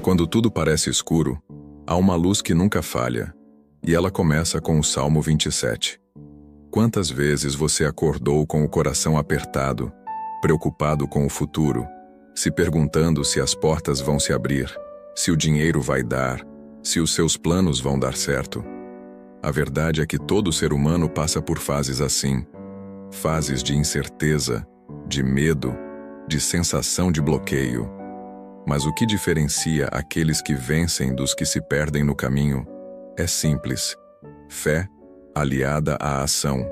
Quando tudo parece escuro, há uma luz que nunca falha, e ela começa com o Salmo 27. Quantas vezes você acordou com o coração apertado, preocupado com o futuro, se perguntando se as portas vão se abrir, se o dinheiro vai dar, se os seus planos vão dar certo? A verdade é que todo ser humano passa por fases assim, fases de incerteza, de medo, de sensação de bloqueio. Mas o que diferencia aqueles que vencem dos que se perdem no caminho é simples: fé aliada à ação.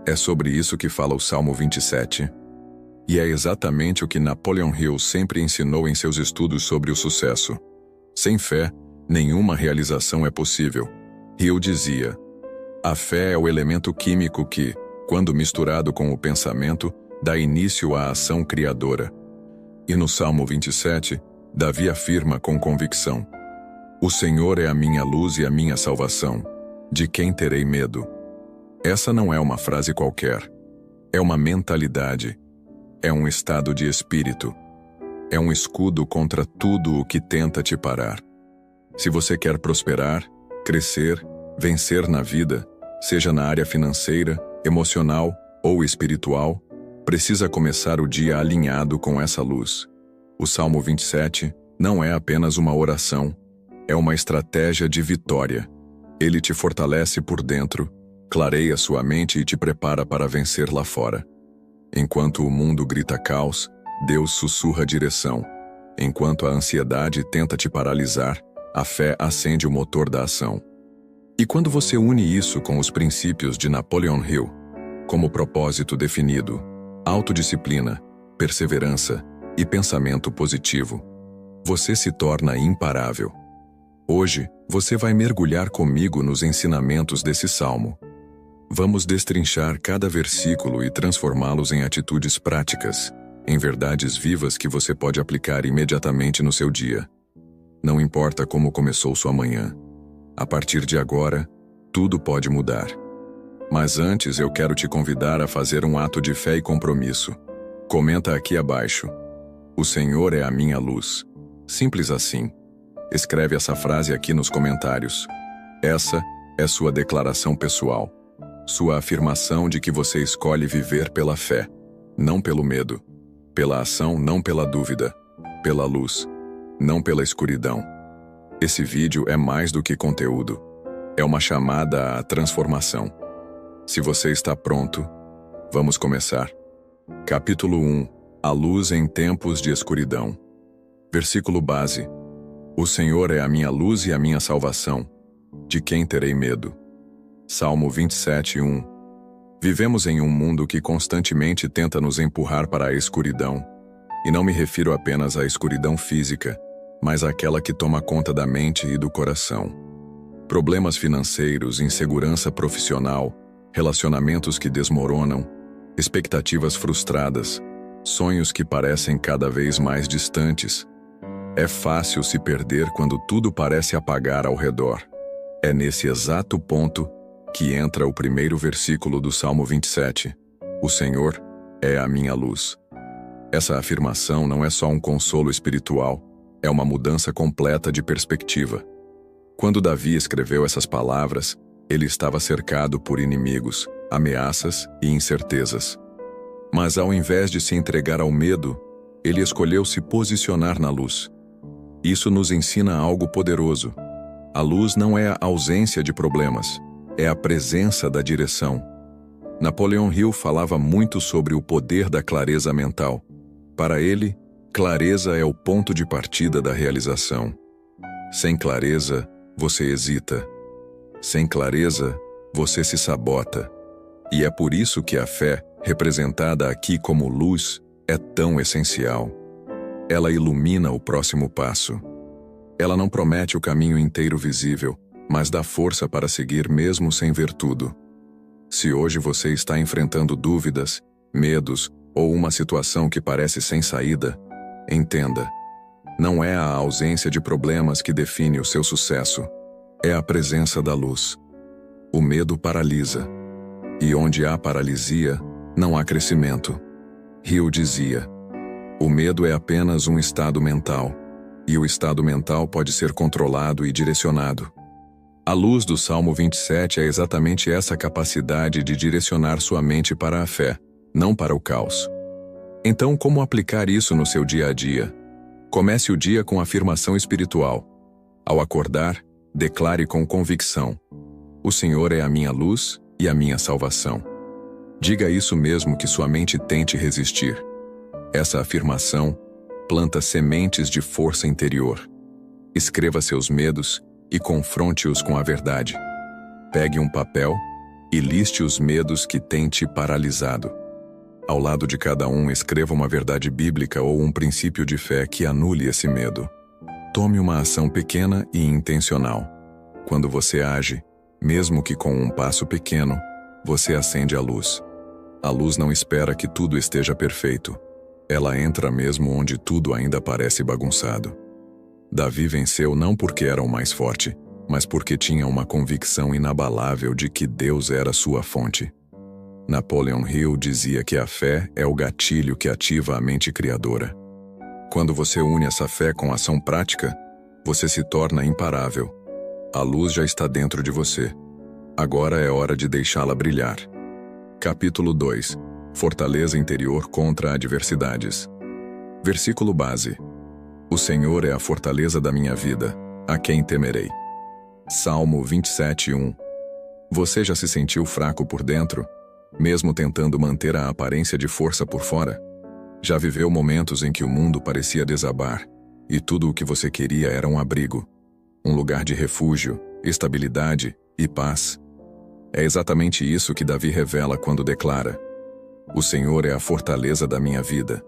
É sobre isso que fala o Salmo 27. E é exatamente o que Napoleon Hill sempre ensinou em seus estudos sobre o sucesso. Sem fé, nenhuma realização é possível. Hill dizia: a fé é o elemento químico que, quando misturado com o pensamento, dá início à ação criadora. E no Salmo 27, Davi afirma com convicção: o Senhor é a minha luz e a minha salvação. De quem terei medo? Essa não é uma frase qualquer. É uma mentalidade. É um estado de espírito. É um escudo contra tudo o que tenta te parar. Se você quer prosperar, crescer, vencer na vida, seja na área financeira, emocional ou espiritual, precisa começar o dia alinhado com essa luz. O Salmo 27 não é apenas uma oração, é uma estratégia de vitória. Ele te fortalece por dentro, clareia sua mente e te prepara para vencer lá fora. Enquanto o mundo grita caos, Deus sussurra direção. Enquanto a ansiedade tenta te paralisar, a fé acende o motor da ação. E quando você une isso com os princípios de Napoleon Hill, como propósito definido, autodisciplina, perseverança e pensamento positivo, você se torna imparável. Hoje, você vai mergulhar comigo nos ensinamentos desse salmo. Vamos destrinchar cada versículo e transformá-los em atitudes práticas, em verdades vivas que você pode aplicar imediatamente no seu dia. Não importa como começou sua manhã. A partir de agora, tudo pode mudar. Mas antes eu quero te convidar a fazer um ato de fé e compromisso. Comenta aqui abaixo: o Senhor é a minha luz. Simples assim. Escreve essa frase aqui nos comentários. Essa é sua declaração pessoal. Sua afirmação de que você escolhe viver pela fé, não pelo medo. Pela ação, não pela dúvida. Pela luz, não pela escuridão. Esse vídeo é mais do que conteúdo. É uma chamada à transformação. Se você está pronto, vamos começar. Capítulo 1. A luz em tempos de escuridão. Versículo base: o Senhor é a minha luz e a minha salvação. De quem terei medo? Salmo 27, 1. Vivemos em um mundo que constantemente tenta nos empurrar para a escuridão. E não me refiro apenas à escuridão física, mas àquela que toma conta da mente e do coração. Problemas financeiros, insegurança profissional, relacionamentos que desmoronam, expectativas frustradas, sonhos que parecem cada vez mais distantes. É fácil se perder quando tudo parece apagar ao redor. É nesse exato ponto que entra o primeiro versículo do Salmo 27. O Senhor é a minha luz. Essa afirmação não é só um consolo espiritual, é uma mudança completa de perspectiva. Quando Davi escreveu essas palavras, ele estava cercado por inimigos, ameaças e incertezas. Mas ao invés de se entregar ao medo, ele escolheu se posicionar na luz. Isso nos ensina algo poderoso. A luz não é a ausência de problemas, é a presença da direção. Napoleon Hill falava muito sobre o poder da clareza mental. Para ele, clareza é o ponto de partida da realização. Sem clareza, você hesita. Sem clareza, você se sabota. E é por isso que a fé, representada aqui como luz, é tão essencial. Ela ilumina o próximo passo. Ela não promete o caminho inteiro visível, mas dá força para seguir mesmo sem ver tudo. Se hoje você está enfrentando dúvidas, medos ou uma situação que parece sem saída, entenda: não é a ausência de problemas que define o seu sucesso, é a presença da luz. O medo paralisa. E onde há paralisia, não há crescimento. Hill dizia: o medo é apenas um estado mental. e o estado mental pode ser controlado e direcionado. A luz do Salmo 27 é exatamente essa capacidade de direcionar sua mente para a fé, não para o caos. Então, como aplicar isso no seu dia a dia? Comece o dia com afirmação espiritual. Ao acordar, declare com convicção: o Senhor é a minha luz e a minha salvação. Diga isso mesmo que sua mente tente resistir. Essa afirmação planta sementes de força interior. Escreva seus medos e confronte-os com a verdade. Pegue um papel e liste os medos que têm te paralisado. Ao lado de cada um, escreva uma verdade bíblica ou um princípio de fé que anule esse medo. Tome uma ação pequena e intencional. Quando você age, mesmo que com um passo pequeno, você acende a luz. A luz não espera que tudo esteja perfeito. Ela entra mesmo onde tudo ainda parece bagunçado. Davi venceu não porque era o mais forte, mas porque tinha uma convicção inabalável de que Deus era sua fonte. Napoleon Hill dizia que a fé é o gatilho que ativa a mente criadora. Quando você une essa fé com ação prática, você se torna imparável. A luz já está dentro de você. Agora é hora de deixá-la brilhar. Capítulo 2. Fortaleza interior contra adversidades. Versículo base. O Senhor é a fortaleza da minha vida, a quem temerei. Salmo 27:1. Você já se sentiu fraco por dentro, mesmo tentando manter a aparência de força por fora? Já viveu momentos em que o mundo parecia desabar, e tudo o que você queria era um abrigo, um lugar de refúgio, estabilidade e paz? É exatamente isso que Davi revela quando declara: o Senhor é a fortaleza da minha vida.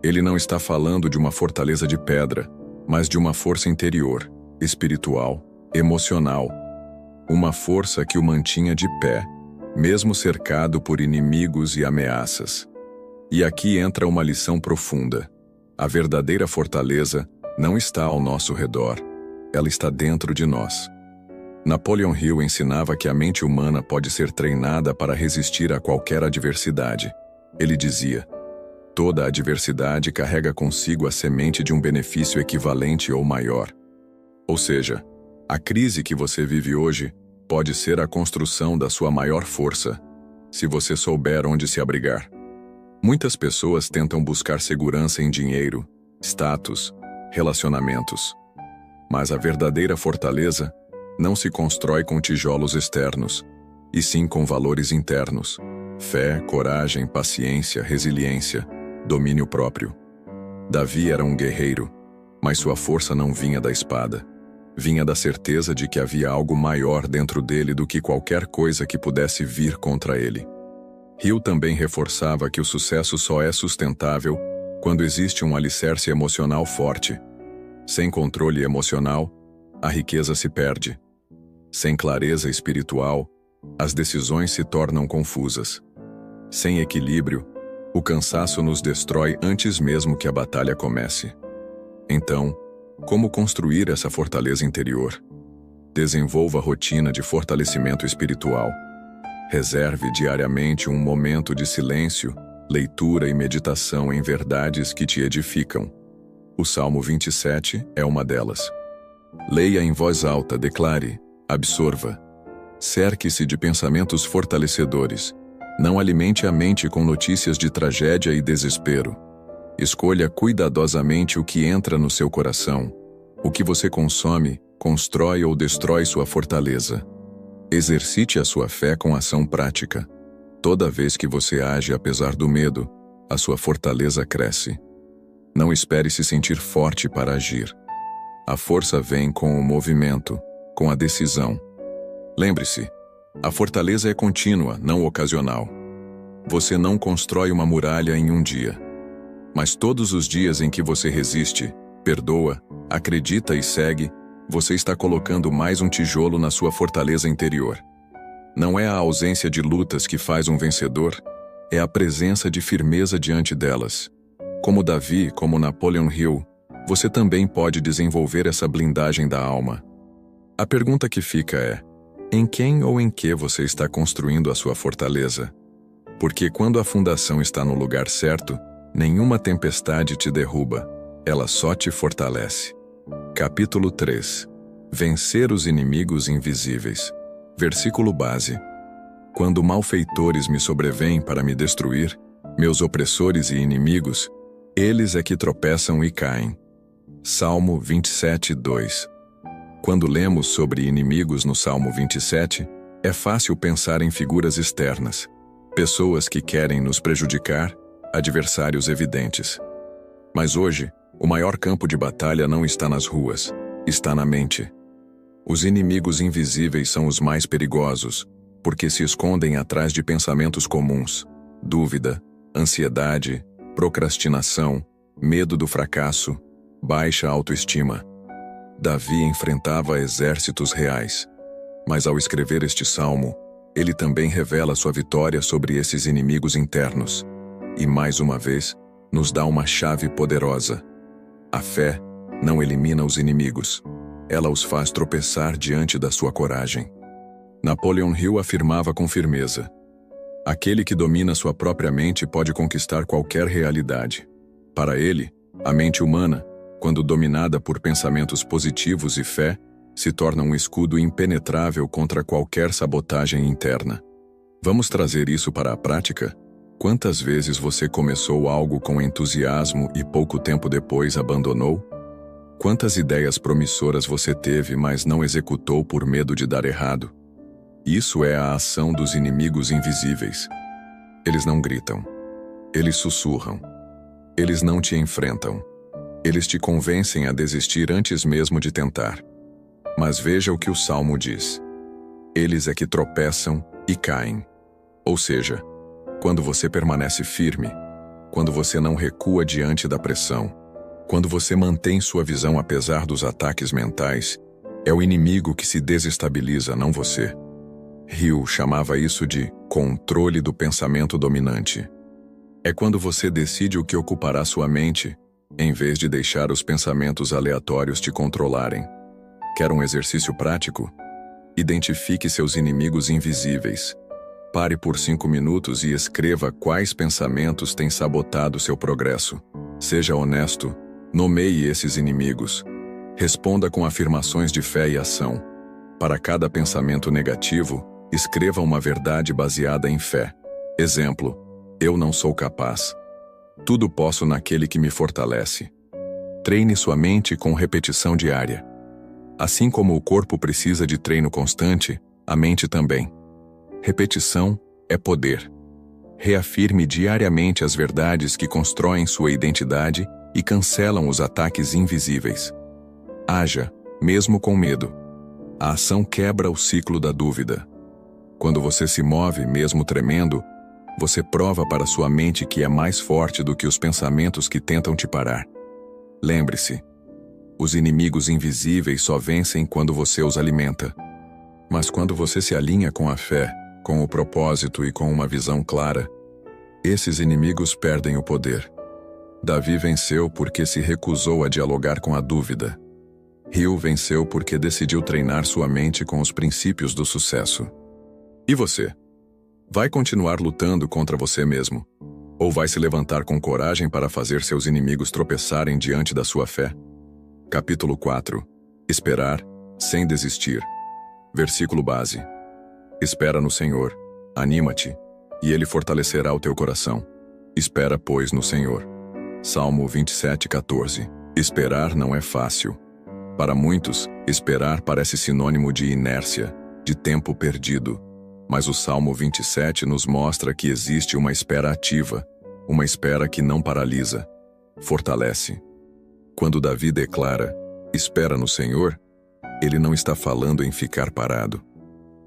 Ele não está falando de uma fortaleza de pedra, mas de uma força interior, espiritual, emocional. Uma força que o mantinha de pé, mesmo cercado por inimigos e ameaças. E aqui entra uma lição profunda. A verdadeira fortaleza não está ao nosso redor, ela está dentro de nós. Napoleon Hill ensinava que a mente humana pode ser treinada para resistir a qualquer adversidade. Ele dizia: toda adversidade carrega consigo a semente de um benefício equivalente ou maior. Ou seja, a crise que você vive hoje pode ser a construção da sua maior força, se você souber onde se abrigar. Muitas pessoas tentam buscar segurança em dinheiro, status, relacionamentos. Mas a verdadeira fortaleza não se constrói com tijolos externos, e sim com valores internos: fé, coragem, paciência, resiliência, domínio próprio. Davi era um guerreiro, mas sua força não vinha da espada. Vinha da certeza de que havia algo maior dentro dele do que qualquer coisa que pudesse vir contra ele. Hill também reforçava que o sucesso só é sustentável quando existe um alicerce emocional forte. Sem controle emocional, a riqueza se perde. Sem clareza espiritual, as decisões se tornam confusas. Sem equilíbrio, o cansaço nos destrói antes mesmo que a batalha comece. Então, como construir essa fortaleza interior? Desenvolva a rotina de fortalecimento espiritual. Reserve diariamente um momento de silêncio, leitura e meditação em verdades que te edificam. O Salmo 27 é uma delas. Leia em voz alta, declare, absorva. Cerque-se de pensamentos fortalecedores. Não alimente a mente com notícias de tragédia e desespero. Escolha cuidadosamente o que entra no seu coração. O que você consome, constrói ou destrói sua fortaleza. Exercite a sua fé com ação prática. Toda vez que você age apesar do medo, a sua fortaleza cresce. Não espere se sentir forte para agir. A força vem com o movimento, com a decisão. Lembre-se, a fortaleza é contínua, não ocasional. Você não constrói uma muralha em um dia. Mas todos os dias em que você resiste, perdoa, acredita e segue, você está colocando mais um tijolo na sua fortaleza interior. Não é a ausência de lutas que faz um vencedor, é a presença de firmeza diante delas. Como Davi, como Napoleon Hill, você também pode desenvolver essa blindagem da alma. A pergunta que fica é: em quem ou em que você está construindo a sua fortaleza? Porque quando a fundação está no lugar certo, nenhuma tempestade te derruba, ela só te fortalece. Capítulo 3. Vencer os inimigos invisíveis. Versículo base. Quando malfeitores me sobrevêm para me destruir, meus opressores e inimigos, eles é que tropeçam e caem. Salmo 27, 2. Quando lemos sobre inimigos no Salmo 27, é fácil pensar em figuras externas, pessoas que querem nos prejudicar, adversários evidentes. Mas hoje, o maior campo de batalha não está nas ruas, está na mente. Os inimigos invisíveis são os mais perigosos, porque se escondem atrás de pensamentos comuns, dúvida, ansiedade, procrastinação, medo do fracasso, baixa autoestima. Davi enfrentava exércitos reais, mas ao escrever este salmo, ele também revela sua vitória sobre esses inimigos internos. E mais uma vez, nos dá uma chave poderosa. A fé não elimina os inimigos, ela os faz tropeçar diante da sua coragem. Napoleon Hill afirmava com firmeza: aquele que domina sua própria mente pode conquistar qualquer realidade. Para ele, a mente humana, quando dominada por pensamentos positivos e fé, se torna um escudo impenetrável contra qualquer sabotagem interna. Vamos trazer isso para a prática? Quantas vezes você começou algo com entusiasmo e pouco tempo depois abandonou? Quantas ideias promissoras você teve, mas não executou por medo de dar errado? Isso é a ação dos inimigos invisíveis. Eles não gritam. Eles sussurram. Eles não te enfrentam. Eles te convencem a desistir antes mesmo de tentar. Mas veja o que o Salmo diz. Eles é que tropeçam e caem. Ou seja, quando você permanece firme, quando você não recua diante da pressão, quando você mantém sua visão apesar dos ataques mentais, é o inimigo que se desestabiliza, não você. Hill chamava isso de controle do pensamento dominante. É quando você decide o que ocupará sua mente, em vez de deixar os pensamentos aleatórios te controlarem. Quer um exercício prático? Identifique seus inimigos invisíveis. Pare por 5 minutos e escreva quais pensamentos têm sabotado seu progresso. Seja honesto, nomeie esses inimigos. Responda com afirmações de fé e ação. Para cada pensamento negativo, escreva uma verdade baseada em fé. Exemplo: eu não sou capaz. Tudo posso naquele que me fortalece. Treine sua mente com repetição diária. Assim como o corpo precisa de treino constante, a mente também. Repetição é poder. Reafirme diariamente as verdades que constroem sua identidade e cancelam os ataques invisíveis. Haja, mesmo com medo. A ação quebra o ciclo da dúvida. Quando você se move, mesmo tremendo, você prova para sua mente que é mais forte do que os pensamentos que tentam te parar. Lembre-se, os inimigos invisíveis só vencem quando você os alimenta. Mas quando você se alinha com a fé, com o propósito e com uma visão clara, esses inimigos perdem o poder. Davi venceu porque se recusou a dialogar com a dúvida. Hill venceu porque decidiu treinar sua mente com os princípios do sucesso. E você? Vai continuar lutando contra você mesmo? Ou vai se levantar com coragem para fazer seus inimigos tropeçarem diante da sua fé? Capítulo 4. Esperar, sem desistir. Versículo base. Espera no Senhor, anima-te, e Ele fortalecerá o teu coração. Espera, pois, no Senhor. Salmo 27, 14. Esperar não é fácil. Para muitos, esperar parece sinônimo de inércia, de tempo perdido. Mas o Salmo 27 nos mostra que existe uma espera ativa, uma espera que não paralisa, fortalece. Quando Davi declara, espera no Senhor, ele não está falando em ficar parado.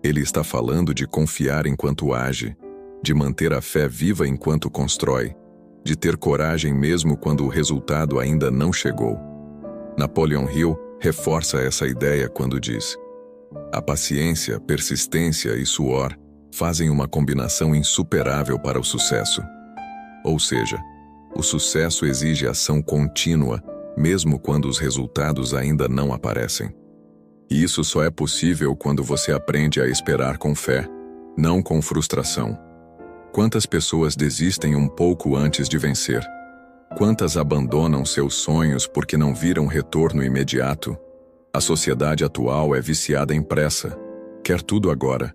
Ele está falando de confiar enquanto age, de manter a fé viva enquanto constrói, de ter coragem mesmo quando o resultado ainda não chegou. Napoleon Hill reforça essa ideia quando diz: a paciência, persistência e suor fazem uma combinação insuperável para o sucesso. Ou seja, o sucesso exige ação contínua, mesmo quando os resultados ainda não aparecem. E isso só é possível quando você aprende a esperar com fé, não com frustração. Quantas pessoas desistem um pouco antes de vencer? Quantas abandonam seus sonhos porque não viram retorno imediato? A sociedade atual é viciada em pressa. Quer tudo agora.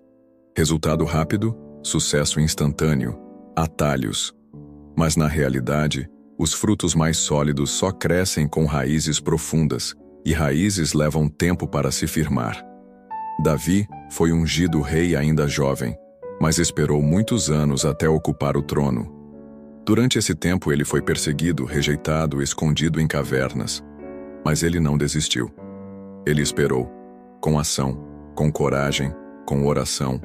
Resultado rápido, sucesso instantâneo, atalhos. Mas na realidade, os frutos mais sólidos só crescem com raízes profundas, e raízes levam tempo para se firmar. Davi foi ungido rei ainda jovem, mas esperou muitos anos até ocupar o trono. Durante esse tempo ele foi perseguido, rejeitado, escondido em cavernas. Mas ele não desistiu. Ele esperou, com ação, com coragem, com oração.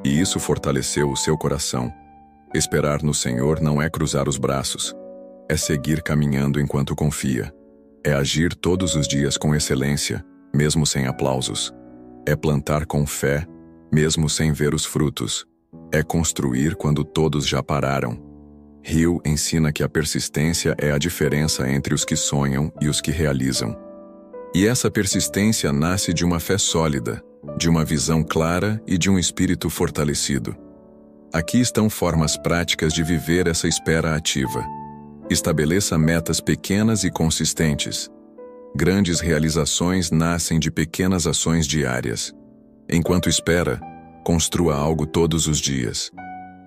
E isso fortaleceu o seu coração. Esperar no Senhor não é cruzar os braços. É seguir caminhando enquanto confia. É agir todos os dias com excelência, mesmo sem aplausos. É plantar com fé, mesmo sem ver os frutos. É construir quando todos já pararam. Hill ensina que a persistência é a diferença entre os que sonham e os que realizam. E essa persistência nasce de uma fé sólida, de uma visão clara e de um espírito fortalecido. Aqui estão formas práticas de viver essa espera ativa. Estabeleça metas pequenas e consistentes. Grandes realizações nascem de pequenas ações diárias. Enquanto espera, construa algo todos os dias.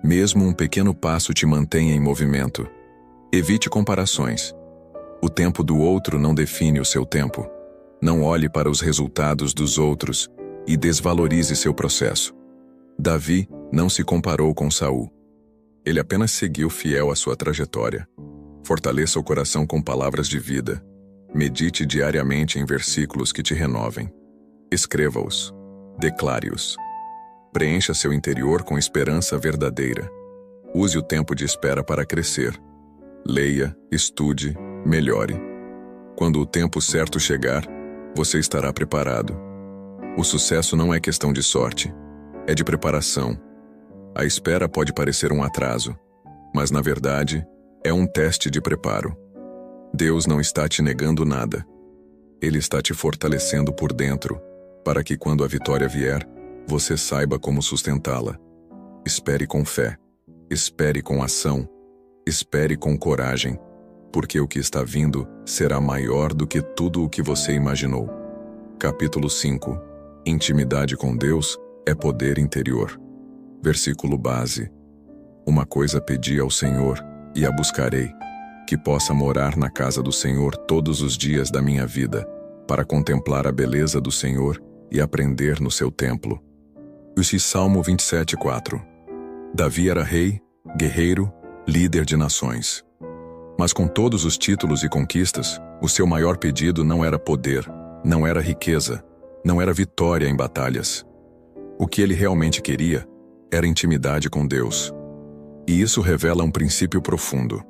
Mesmo um pequeno passo te mantenha em movimento. Evite comparações. O tempo do outro não define o seu tempo. Não olhe para os resultados dos outros e desvalorize seu processo. Davi não se comparou com Saul. Ele apenas seguiu fiel à sua trajetória. Fortaleça o coração com palavras de vida. Medite diariamente em versículos que te renovem. Escreva-os. Declare-os. Preencha seu interior com esperança verdadeira. Use o tempo de espera para crescer. Leia, estude, melhore. Quando o tempo certo chegar, você estará preparado. O sucesso não é questão de sorte, é de preparação. A espera pode parecer um atraso, mas na verdade, é um teste de preparo. Deus não está te negando nada. Ele está te fortalecendo por dentro, para que quando a vitória vier, você saiba como sustentá-la. Espere com fé. Espere com ação. Espere com coragem, porque o que está vindo será maior do que tudo o que você imaginou. Capítulo 5. Intimidade com Deus é poder interior. Versículo base. Uma coisa pedi ao Senhor, e a buscarei, que possa morar na casa do Senhor todos os dias da minha vida, para contemplar a beleza do Senhor e aprender no seu templo. Salmo 27:4. Davi era rei, guerreiro, líder de nações. Mas com todos os títulos e conquistas, o seu maior pedido não era poder, não era riqueza, não era vitória em batalhas. O que ele realmente queria era intimidade com Deus. E isso revela um princípio profundo.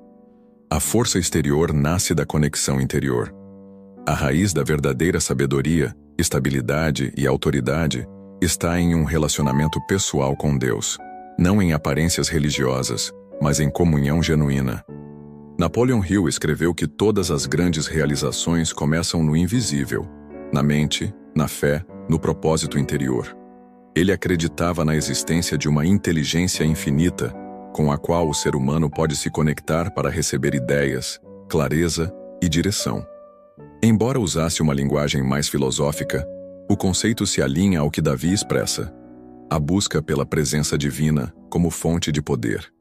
A força exterior nasce da conexão interior. A raiz da verdadeira sabedoria, estabilidade e autoridade está em um relacionamento pessoal com Deus, não em aparências religiosas, mas em comunhão genuína. Napoleon Hill escreveu que todas as grandes realizações começam no invisível, na mente, na fé, no propósito interior. Ele acreditava na existência de uma inteligência infinita, com a qual o ser humano pode se conectar para receber ideias, clareza e direção. Embora usasse uma linguagem mais filosófica, o conceito se alinha ao que Davi expressa: a busca pela presença divina como fonte de poder.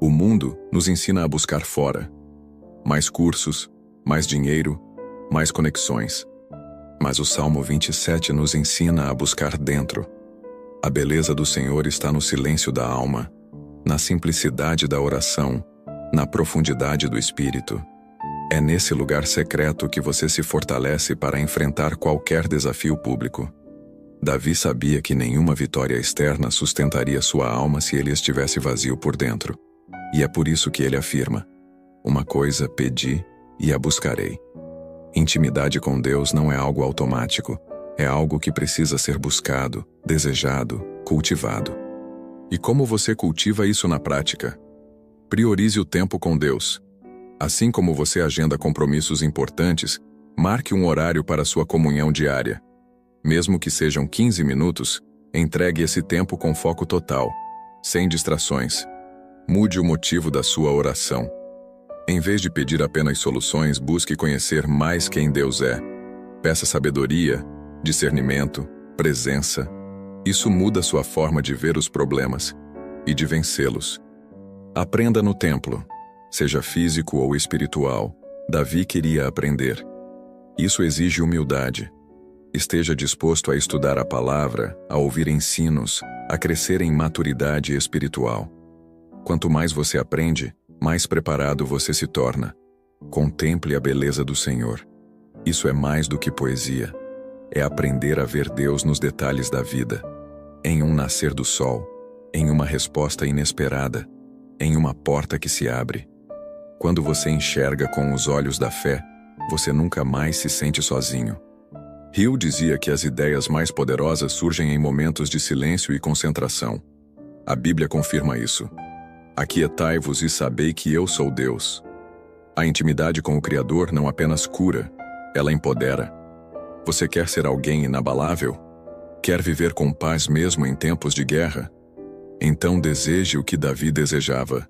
O mundo nos ensina a buscar fora. Mais cursos, mais dinheiro, mais conexões. Mas o Salmo 27 nos ensina a buscar dentro. A beleza do Senhor está no silêncio da alma, na simplicidade da oração, na profundidade do espírito. É nesse lugar secreto que você se fortalece para enfrentar qualquer desafio público. Davi sabia que nenhuma vitória externa sustentaria sua alma se ele estivesse vazio por dentro. E é por isso que ele afirma: uma coisa pedi e a buscarei. Intimidade com Deus não é algo automático, é algo que precisa ser buscado, desejado, cultivado. E como você cultiva isso na prática? Priorize o tempo com Deus. Assim como você agenda compromissos importantes, marque um horário para sua comunhão diária. Mesmo que sejam 15 minutos, entregue esse tempo com foco total, sem distrações. Mude o motivo da sua oração. Em vez de pedir apenas soluções, busque conhecer mais quem Deus é. Peça sabedoria, discernimento, presença. Isso muda sua forma de ver os problemas e de vencê-los. Aprenda no templo, seja físico ou espiritual. Davi queria aprender. Isso exige humildade. Esteja disposto a estudar a palavra, a ouvir ensinos, a crescer em maturidade espiritual. Quanto mais você aprende, mais preparado você se torna. Contemple a beleza do Senhor. Isso é mais do que poesia. É aprender a ver Deus nos detalhes da vida. Em um nascer do sol, em uma resposta inesperada, em uma porta que se abre. Quando você enxerga com os olhos da fé, você nunca mais se sente sozinho. Hill dizia que as ideias mais poderosas surgem em momentos de silêncio e concentração. A Bíblia confirma isso. Aquietai-vos e sabei que eu sou Deus. A intimidade com o Criador não apenas cura, ela empodera. Você quer ser alguém inabalável? Quer viver com paz mesmo em tempos de guerra? Então deseje o que Davi desejava.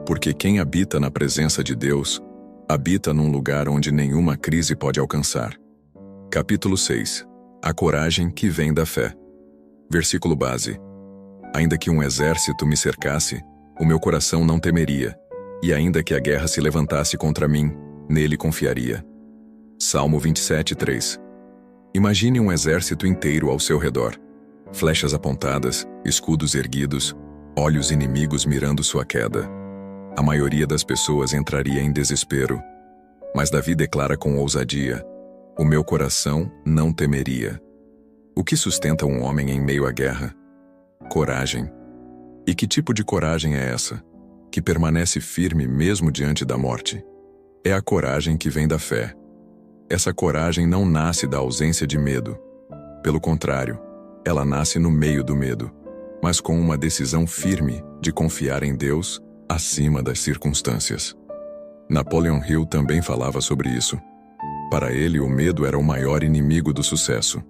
Porque quem habita na presença de Deus, habita num lugar onde nenhuma crise pode alcançar. Capítulo 6. A coragem que vem da fé. Versículo base. Ainda que um exército me cercasse, o meu coração não temeria, e ainda que a guerra se levantasse contra mim, nele confiaria. Salmo 27:3. Imagine um exército inteiro ao seu redor. Flechas apontadas, escudos erguidos, olhos inimigos mirando sua queda. A maioria das pessoas entraria em desespero. Mas Davi declara com ousadia: o meu coração não temeria. O que sustenta um homem em meio à guerra? Coragem. E que tipo de coragem é essa, que permanece firme mesmo diante da morte? É a coragem que vem da fé. Essa coragem não nasce da ausência de medo. Pelo contrário, ela nasce no meio do medo, mas com uma decisão firme de confiar em Deus acima das circunstâncias. Napoleon Hill também falava sobre isso. Para ele, o medo era o maior inimigo do sucesso.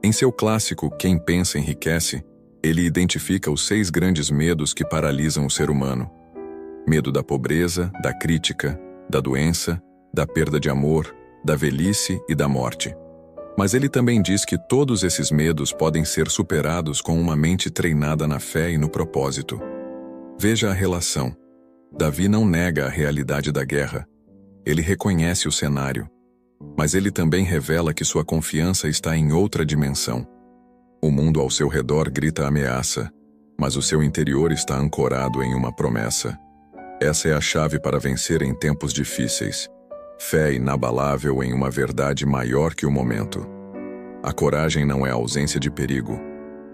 Em seu clássico Quem Pensa Enriquece, ele identifica os 6 grandes medos que paralisam o ser humano. Medo da pobreza, da crítica, da doença, da perda de amor, da velhice e da morte. Mas ele também diz que todos esses medos podem ser superados com uma mente treinada na fé e no propósito. Veja a relação. Davi não nega a realidade da guerra. Ele reconhece o cenário. Mas ele também revela que sua confiança está em outra dimensão. O mundo ao seu redor grita ameaça, mas o seu interior está ancorado em uma promessa. Essa é a chave para vencer em tempos difíceis. Fé inabalável em uma verdade maior que o momento. A coragem não é ausência de perigo.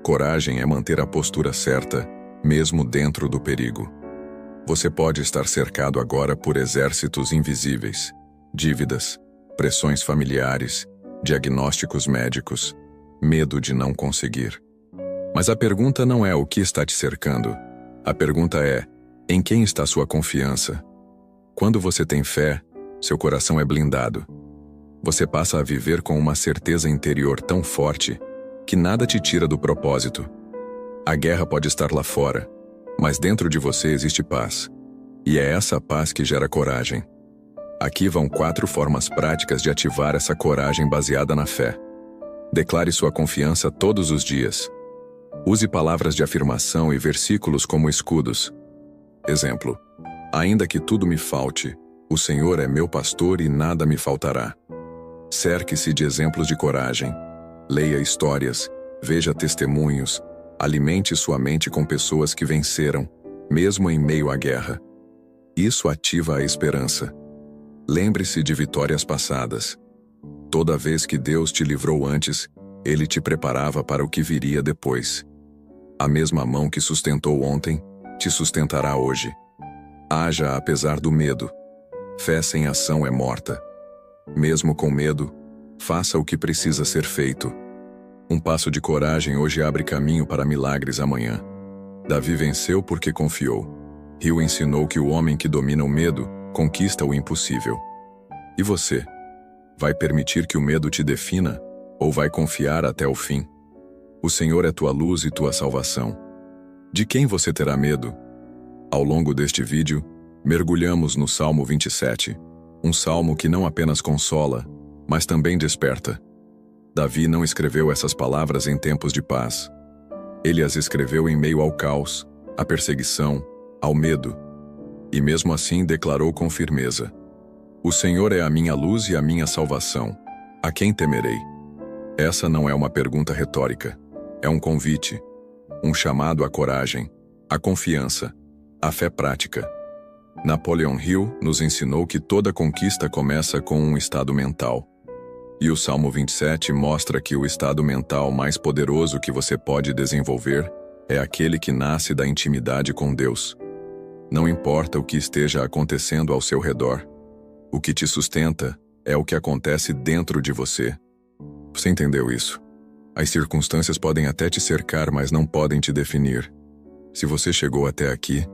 Coragem é manter a postura certa, mesmo dentro do perigo. Você pode estar cercado agora por exércitos invisíveis, dívidas, pressões familiares, diagnósticos médicos, medo de não conseguir. Mas a pergunta não é o que está te cercando. A pergunta é: em quem está sua confiança? Quando você tem fé, seu coração é blindado. Você passa a viver com uma certeza interior tão forte que nada te tira do propósito. A guerra pode estar lá fora, mas dentro de você existe paz. E é essa paz que gera coragem. Aqui vão 4 formas práticas de ativar essa coragem baseada na fé. Declare sua confiança todos os dias. Use palavras de afirmação e versículos como escudos. Exemplo: ainda que tudo me falte, o Senhor é meu pastor e nada me faltará. Cerque-se de exemplos de coragem. Leia histórias, veja testemunhos, alimente sua mente com pessoas que venceram, mesmo em meio à guerra. Isso ativa a esperança. Lembre-se de vitórias passadas. Toda vez que Deus te livrou antes, Ele te preparava para o que viria depois. A mesma mão que sustentou ontem, te sustentará hoje. Haja apesar do medo. Fé sem ação é morta. Mesmo com medo, faça o que precisa ser feito. Um passo de coragem hoje abre caminho para milagres amanhã. Davi venceu porque confiou. Hill ensinou que o homem que domina o medo conquista o impossível. E você? Vai permitir que o medo te defina, ou vai confiar até o fim? O Senhor é tua luz e tua salvação. De quem você terá medo? Ao longo deste vídeo, Mergulhamos no Salmo 27, um salmo que não apenas consola, mas também desperta. Davi não escreveu essas palavras em tempos de paz. Ele as escreveu em meio ao caos, à perseguição, ao medo. E mesmo assim declarou com firmeza: O Senhor é a minha luz e a minha salvação. A quem temerei? Essa não é uma pergunta retórica. É um convite, um chamado à coragem, à confiança, à fé prática. Napoleon Hill nos ensinou que toda conquista começa com um estado mental. E o Salmo 27 mostra que o estado mental mais poderoso que você pode desenvolver é aquele que nasce da intimidade com Deus. Não importa o que esteja acontecendo ao seu redor, o que te sustenta é o que acontece dentro de você. Você entendeu isso? As circunstâncias podem até te cercar, mas não podem te definir. Se você chegou até aqui,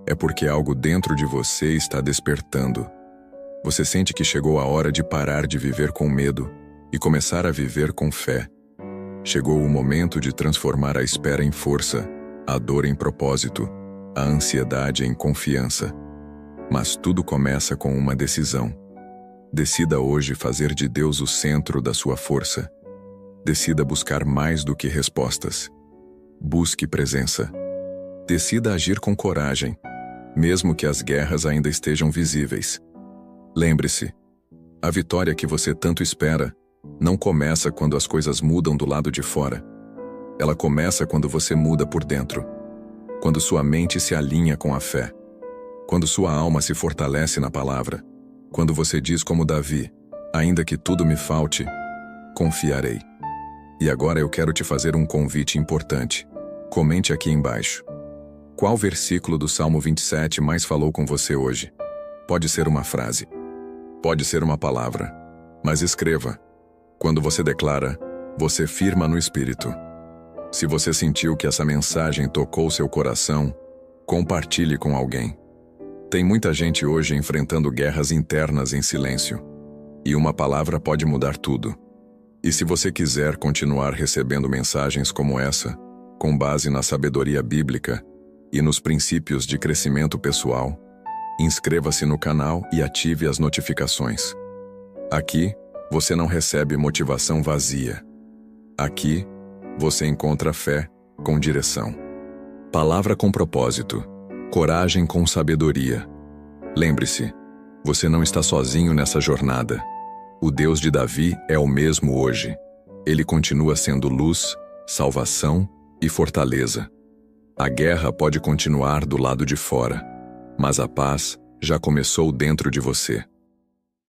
é porque algo dentro de você está despertando. Você sente que chegou a hora de parar de viver com medo e começar a viver com fé. Chegou o momento de transformar a espera em força, a dor em propósito, a ansiedade em confiança. Mas tudo começa com uma decisão. Decida hoje fazer de Deus o centro da sua força. Decida buscar mais do que respostas. Busque presença. Decida agir com coragem, mesmo que as guerras ainda estejam visíveis. Lembre-se, a vitória que você tanto espera não começa quando as coisas mudam do lado de fora. Ela começa quando você muda por dentro. Quando sua mente se alinha com a fé. Quando sua alma se fortalece na palavra. Quando você diz como Davi: ainda que tudo me falte, confiarei. E agora eu quero te fazer um convite importante. Comente aqui embaixo. Qual versículo do Salmo 27 mais falou com você hoje? Pode ser uma frase. Pode ser uma palavra. Mas escreva. Quando você declara, você firma no Espírito. Se você sentiu que essa mensagem tocou seu coração, compartilhe com alguém. Tem muita gente hoje enfrentando guerras internas em silêncio. E uma palavra pode mudar tudo. E se você quiser continuar recebendo mensagens como essa, com base na sabedoria bíblica e nos princípios de crescimento pessoal, inscreva-se no canal e ative as notificações. Aqui, você não recebe motivação vazia. Aqui, você encontra fé com direção. Palavra com propósito. Coragem com sabedoria. Lembre-se, você não está sozinho nessa jornada. O Deus de Davi é o mesmo hoje. Ele continua sendo luz, salvação e fortaleza. A guerra pode continuar do lado de fora, mas a paz já começou dentro de você.